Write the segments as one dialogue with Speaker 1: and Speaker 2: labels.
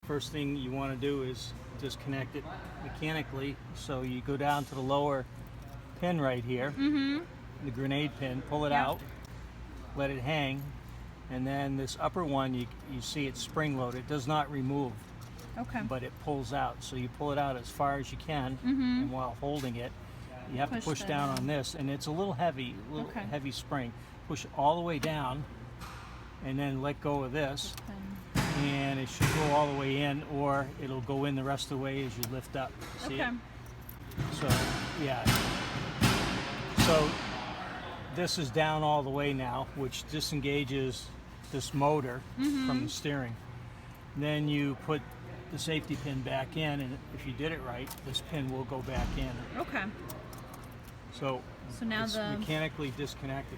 Speaker 1: First thing you want to do is disconnect it mechanically. So you go down to the lower pin right here, the grenade pin, pull it out, let it hang, and then this upper one, you see it's spring loaded. It does not remove, but it pulls out. So you pull it out as far as you can, and while holding it, you have to push down on this, and it's a little heavy, heavy spring. Push all the way down, and then let go of this. And it should go all the way in, or it'll go in the rest of the way as you lift up. See it? So, yeah. So this is down all the way now, which disengages this motor from the steering. Then you put the safety pin back in, and if you did it right, this pin will go back in. So now it's mechanically disconnected.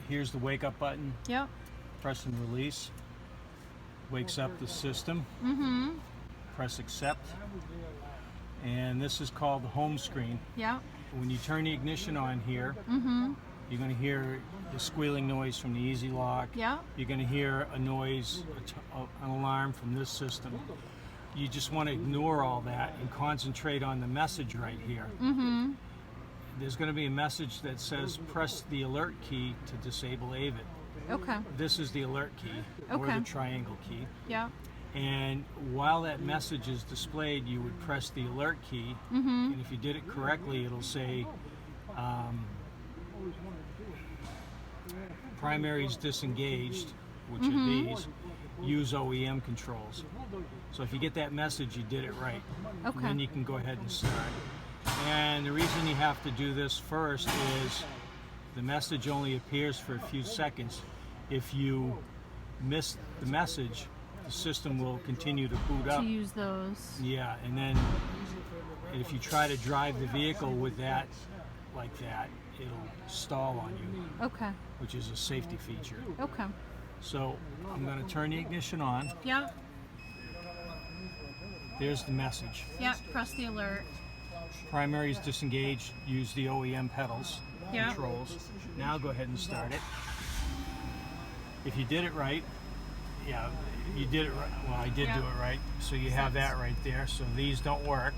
Speaker 1: Here's the wake up button. Press and release. Wakes up the system. Press accept. And this is called the home screen. When you turn the ignition on here, you're going to hear the squealing noise from the easy lock. You're going to hear a noise, an alarm from this system. You just want to ignore all that and concentrate on the message right here. There's going to be a message that says press the alert key to disable Aevit. This is the alert key, or the triangle key. And while that message is displayed, you would press the alert key, and if you did it correctly, it'll say primaries disengaged, which are these. Use OEM controls. So if you get that message, you did it right. Then you can go ahead and start. And the reason you have to do this first is the message only appears for a few seconds. If you miss the message, the system will continue to boot up.
Speaker 2: To use those.
Speaker 1: Yeah, and then if you try to drive the vehicle with that, like that, it'll stall on you. Which is a safety feature. So I'm going to turn the ignition on. There's the message.
Speaker 2: Press the alert.
Speaker 1: Primaries disengaged, use the OEM pedals, controls. Now go ahead and start it. If you did it right, you did it right. Well, I did do it right. So you have that right there. So these don't work.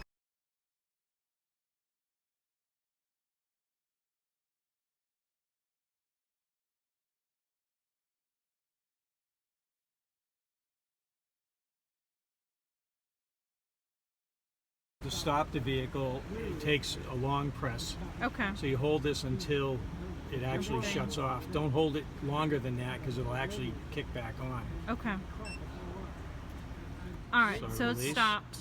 Speaker 1: To stop the vehicle, it takes a long press. So you hold this until it actually shuts off. Don't hold it longer than that because it'll actually kick back on.
Speaker 2: Alright, so it's stopped.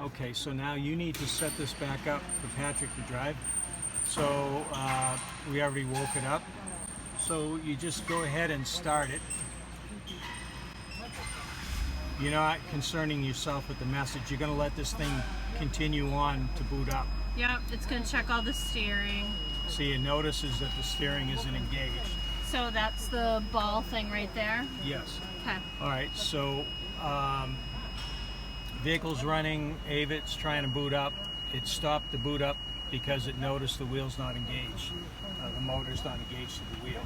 Speaker 1: Okay, so now you need to set this back up for Patrick to drive. So we already woke it up. So you just go ahead and start it. You're not concerning yourself with the message. You're going to let this thing continue on to boot up.
Speaker 2: It's going to check all the steering.
Speaker 1: See, it notices that the steering isn't engaged.
Speaker 2: So that's the ball thing right there?
Speaker 1: Yes. All right, so vehicle's running, Aevit's trying to boot up. It stopped the boot up because it noticed the wheel's not engaged. The motor's not engaged to the wheel.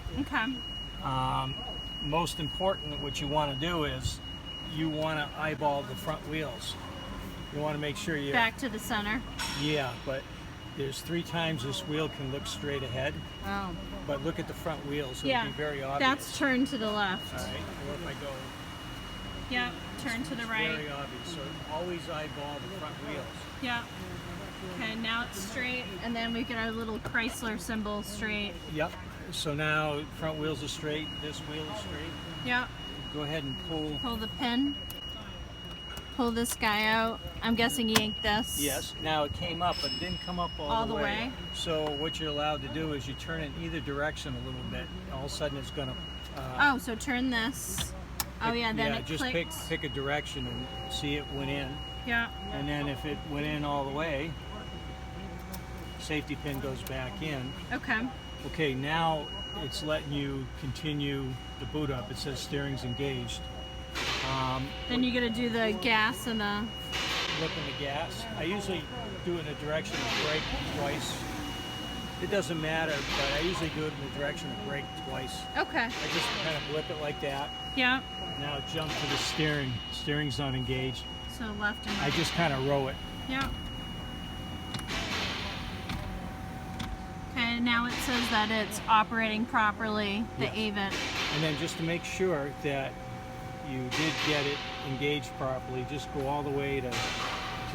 Speaker 1: Most important, what you want to do is you want to eyeball the front wheels. You want to make sure you're
Speaker 2: back to the center.
Speaker 1: But there's 3 times this wheel can look straight ahead. But look at the front wheels. It'll be very obvious.
Speaker 2: That's turned to the left.
Speaker 1: All right. What if I go?
Speaker 2: Turn to the right.
Speaker 1: Very obvious. So always eyeball the front wheels.
Speaker 2: Okay, now it's straight, and then we get our little Chrysler symbol straight.
Speaker 1: So now front wheels are straight. This wheel is straight. Go ahead and pull
Speaker 2: the pin. Pull this guy out. I'm guessing you yanked this.
Speaker 1: Yes. Now it came up, but it didn't come up all the way. So what you're allowed to do is you turn it in either direction a little bit. All of a sudden it's going to...
Speaker 2: so turn this. Then it
Speaker 1: just
Speaker 2: clicks.
Speaker 1: pick a direction and see it went in. And then if it went in all the way, safety pin goes back in. Okay, now it's letting you continue the boot up. It says steering's engaged.
Speaker 2: Then you got to do the gas and the.
Speaker 1: Flipping the gas. I usually do it in the direction of brake twice. It doesn't matter, but I usually do it in the direction of brake twice.
Speaker 2: Okay.
Speaker 1: I just kind of flip it like that.
Speaker 2: Yeah.
Speaker 1: Now jump to the steering. Steering's not engaged.
Speaker 2: So left and right.
Speaker 1: I just kind of row it.
Speaker 2: Yeah. Okay, now it says that it's operating properly, the
Speaker 1: Yes.
Speaker 2: Aevit.
Speaker 1: And then just to make sure that you did get it engaged properly, just go all the way to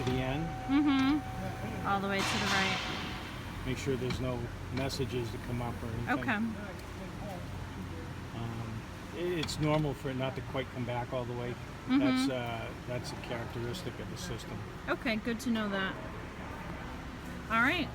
Speaker 1: the end.
Speaker 2: Mm-hmm. All the way to the right.
Speaker 1: Make sure there's no messages that come up or anything.
Speaker 2: Okay.
Speaker 1: It's normal for it not to quite come back all the way.
Speaker 2: Mm-hmm.
Speaker 1: That's a characteristic of the system.
Speaker 2: Okay, good to know that. All right.